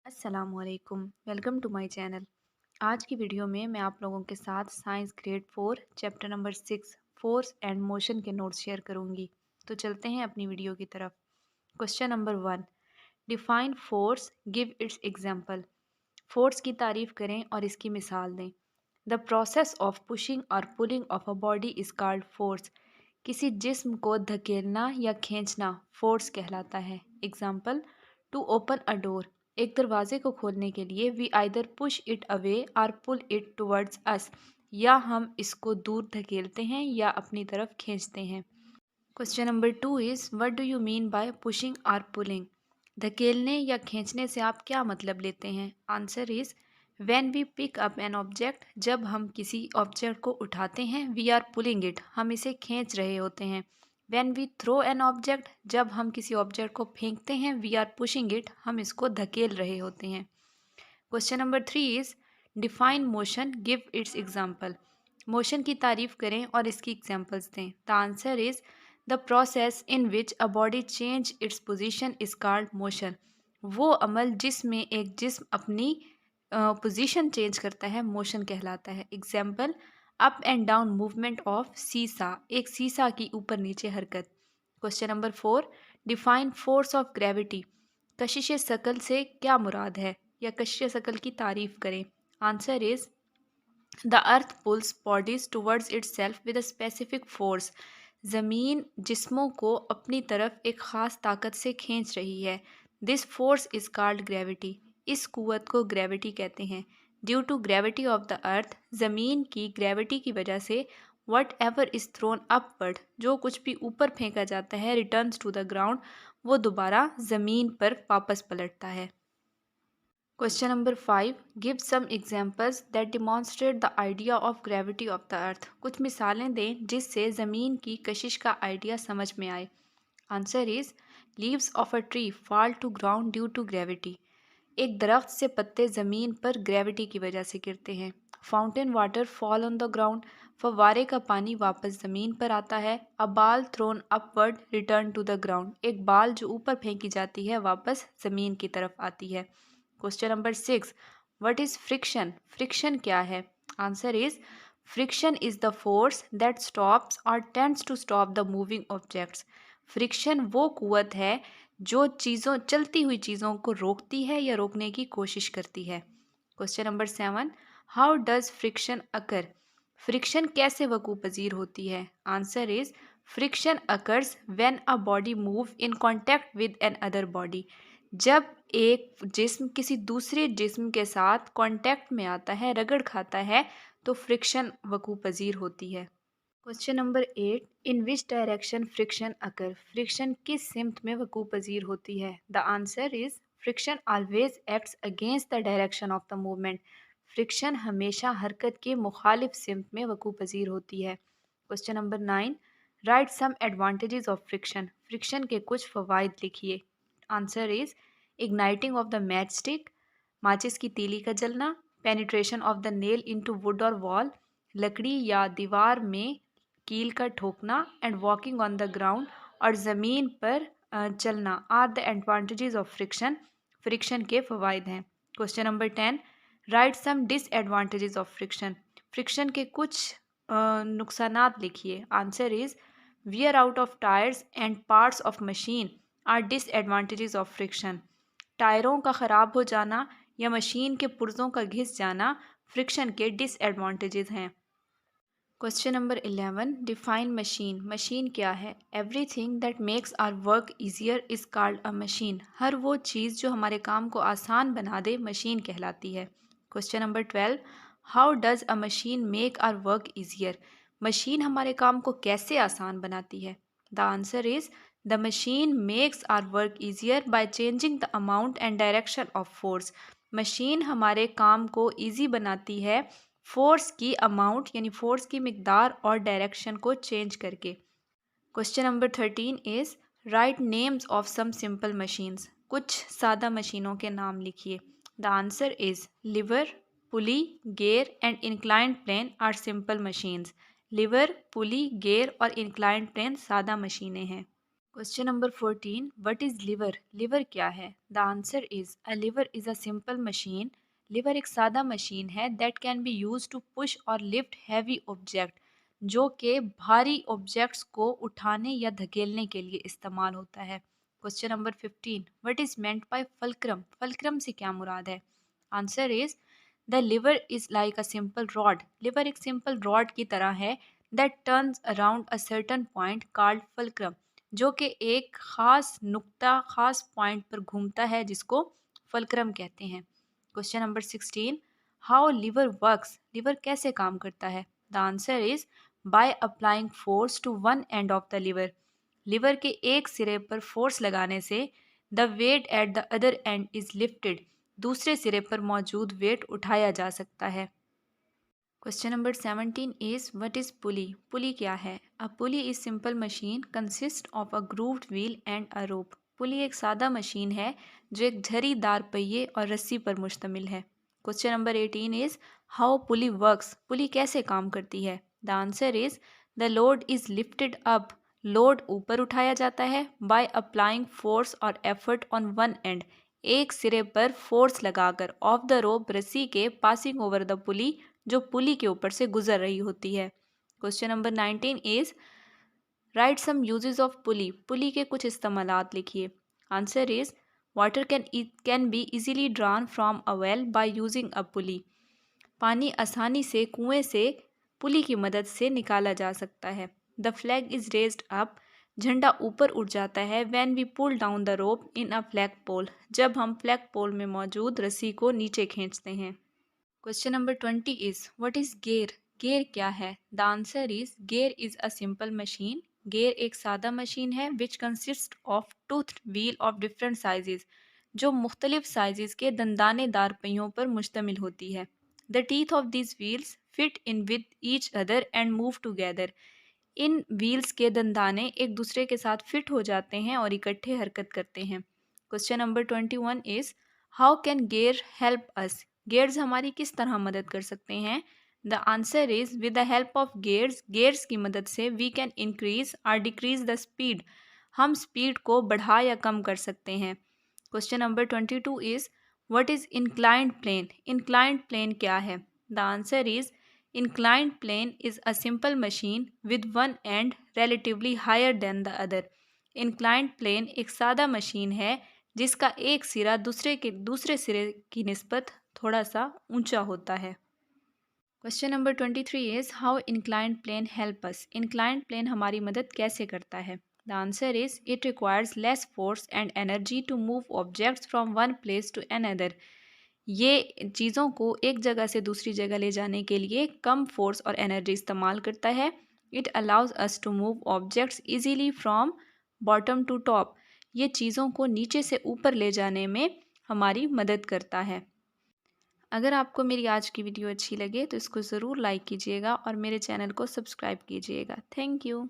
अस्सलामुअलैकुम, welcome to my channel. आज की वीडियो में मैं आप लोगों के साथ science grade 4 chapter number 6 force and motion के नोट्स शेयर करूंगी। तो चलते हैं अपनी वीडियो की तरफ। Question number 1, define force, give its example. Force की तारीफ करें और इसकी मिसाल दें। द प्रोसेस ऑफ पुशिंग और pulling of a body is called force. किसी जिस्म को धकेलना या खींचना फोर्स कहलाता है। Example, to open a door, एक दरवाजे को खोलने के लिए we either push it away or pull it towards अस, या हम इसको दूर धकेलते हैं या अपनी तरफ खींचते हैं। Question number 2 is what do you mean by pushing और पुलिंग। धकेलने या खींचने से आप क्या मतलब लेते हैं। Answer is when we pick up an object, जब हम किसी ऑब्जेक्ट को उठाते हैं, वी आर पुलिंग इट, हम इसे खींच रहे होते हैं। When we throw an object, जब हम किसी ऑब्जेक्ट को फेंकते हैं, वी आर पुशिंग इट, हम इसको धकेल रहे होते हैं। Question number 3 is define motion, give its example. Motion की तारीफ करें और इसकी एग्जाम्पल्स दें। The answer is the process in which a body change its position is called motion. वो अमल जिसमें एक जिस्म अपनी पोजीशन चेंज करता है, मोशन कहलाता है। Example, up and down movement of सीसा, एक सीसा की ऊपर नीचे हरकत। Question number 4, define force of gravity. कशिश शकल से क्या मुराद है, या कशिश शकल की तारीफ करें। Answer is the earth pulls bodies towards itself with a specific force. ज़मीन जिस्मों को अपनी तरफ एक ख़ास ताकत से खींच रही है। This force is called gravity, इस कुव्वत को ग्रेविटी कहते हैं। Due to gravity of the earth, ज़मीन की ग्रेविटी की वजह से whatever is thrown upward, जो कुछ भी ऊपर फेंका जाता है, रिटर्न्स टू द ग्राउंड, वो दोबारा ज़मीन पर वापस पलटता है। Question number 5, give some examples that demonstrate the idea of gravity of the earth. कुछ मिसालें दें जिससे ज़मीन की कशिश का आइडिया समझ में आए। Answer is leaves of a tree fall to ground due to gravity. एक दरख्त से पत्ते ज़मीन पर ग्रेविटी की वजह से गिरते हैं। Fountain water fall on the ground, फव्वारे का पानी वापस ज़मीन पर आता है। A ball thrown upward return to the ground, एक बाल जो ऊपर फेंकी जाती है वापस ज़मीन की तरफ आती है। Question number 6, what is friction. Friction क्या है। Answer is friction is the force that stops और tends to stop the moving objects. Friction वो कुव्वत है जो चलती हुई चीज़ों को रोकती है या रोकने की कोशिश करती है। Question number 7, how does friction occur. Friction कैसे वकू पजीर होती है। Answer is friction occurs when a body move in contact with another body. जब एक जिस्म किसी दूसरे जिस्म के साथ कॉन्टैक्ट में आता है, रगड़ खाता है, तो फ्रिक्शन वकू पजीर होती है। Question number 8, in which direction friction occur. Friction किस सिमत में वकू पजीर होती है। The answer is friction always acts against the direction of the movement. Friction हमेशा हरकत के मुखालिफ सिमत में वकू पजीर होती है। Question number 9, write some advantages of friction. Friction के कुछ फ़वाइद लिखिए। Answer is igniting of the match stick, माचिस की तीली का जलना। Penetration of the nail into wood और वॉल, लकड़ी या दीवार में कील का ठोकना। And walking on the ground, और ज़मीन पर चलना, are the advantages of friction. Friction के फ़वाइद हैं। Question number 10, write some disadvantages of friction. Friction के कुछ नुकसानात लिखिए। Answer is wear out of tyres and parts of machine are disadvantages of friction. टायरों का ख़राब हो जाना या मशीन के पुर्ज़ों का घिस जाना फ्रिक्शन के डिसएडवांटेजेस हैं। Question number 11, define machine. Machine क्या है। Everything that makes our work easier is called a machine. हर वो चीज़ जो हमारे काम को आसान बना दे मशीन कहलाती है। Question number 12, how does a machine make our work easier. Machine हमारे काम को कैसे आसान बनाती है। The answer is the machine makes our work easier by changing the amount and direction of force. Machine हमारे काम को ईजी बनाती है फोर्स की अमाउंट यानी फोर्स की मिकदार और डायरेक्शन को चेंज करके। Question number 13 is write names of some simple machines. कुछ सादा मशीनों के नाम लिखिए। The answer is lever, pulley, gear and inclined plane are simple machines. Lever, pulley, gear और इंक्लाइंड प्लेन सादा मशीनें हैं। Question number 14, what is lever? Lever क्या है? The answer is a lever is a simple machine. Lever एक सादा machine है that can be use to push और लिफ्ट हैवी ऑब्जेक्ट, जो कि भारी ऑब्जेक्ट्स को उठाने या धकेलने के लिए इस्तेमाल होता है। Question number 15, what is meant by fulcrum? Fulcrum से क्या मुराद है? Answer is the liver is like a simple rod. Liver एक सिंपल रॉड की तरह है that turns around a certain point called fulcrum, जो कि एक ख़ास नुक्ता ख़ास पॉइंट पर घूमता है जिसको फल्क्रम कहते हैं। Question number 16, how lever works? Lever कैसे काम करता है? The answer is by applying force to one end of the lever. Lever के एक सिरे पर फोर्स लगाने से the weight at the other end is lifted, दूसरे सिरे पर मौजूद वेट उठाया जा सकता है। Question number 17 is what is pulley? Pulley क्या है? A pulley is simple machine consist of a grooved wheel and अ रोप। पुली एक सादा मशीन है जो एक झरीदार पहिए और रस्सी पर मुश्तमिल है। Question number 18 is how pulley works? Pulley कैसे काम करती है? The answer is the load is lifted up. Load ऊपर उठाया जाता है बाय अप्लाइंग फोर्स और एफर्ट ऑन वन एंड, एक सिरे पर फोर्स लगाकर, ऑफ द रोप रस्सी के, पासिंग ओवर द पुली, जो पुली के ऊपर से गुजर रही होती है। Question number 19 is write some uses of pulley. Pulley के कुछ इस्तेमालात लिखिए। Answer is water can be easily drawn from a well by using a pulley. पानी आसानी से कुएं से पुली की मदद से निकाला जा सकता है। The flag is raised up. झंडा ऊपर उठ जाता है when we pull down the rope in a flag pole, जब हम फ्लैग पोल में मौजूद रस्सी को नीचे खींचते हैं। Question number 20 is what is gear? Gear क्या है? The answer is gear is a simple machine. Gear एक सादा मशीन है which consist of tooth wheel of different sizes, जो मुख्तलिफ साइजेस के दंदानेदार पहियों पर मुश्तमिल होती है। The teeth of these wheels fit in with each other and move together. In wheels के दंदाने एक दूसरे के साथ फिट हो जाते हैं और इकट्ठे हरकत करते हैं। Question number 21 is how can gear help us? Gears हमारी किस तरह मदद कर सकते हैं? The answer is with the help of gears. Gears की मदद से वी कैन इंक्रीज और डिक्रीज द स्पीड। हम स्पीड को बढ़ा या कम कर सकते हैं। Question number 22 is what is inclined plane? Inclined plane क्या है? The answer is inclined plane is a simple machine with one end relatively higher than the other. inclined plane एक सादा मशीन है जिसका एक सिरा दूसरे सिरे की निस्बत थोड़ा सा ऊंचा होता है। Question number 23 is how inclined plane help us? inclined plane हमारी मदद कैसे करता है? The answer is it requires less force and energy to move objects from one place to another. ये चीज़ों को एक जगह से दूसरी जगह ले जाने के लिए कम फोर्स और एनर्जी इस्तेमाल करता है। It allows us to move objects easily from bottom to top. ये चीज़ों को नीचे से ऊपर ले जाने में हमारी मदद करता है। अगर आपको मेरी आज की वीडियो अच्छी लगे तो इसको ज़रूर लाइक कीजिएगा और मेरे चैनल को सब्सक्राइब कीजिएगा। Thank you.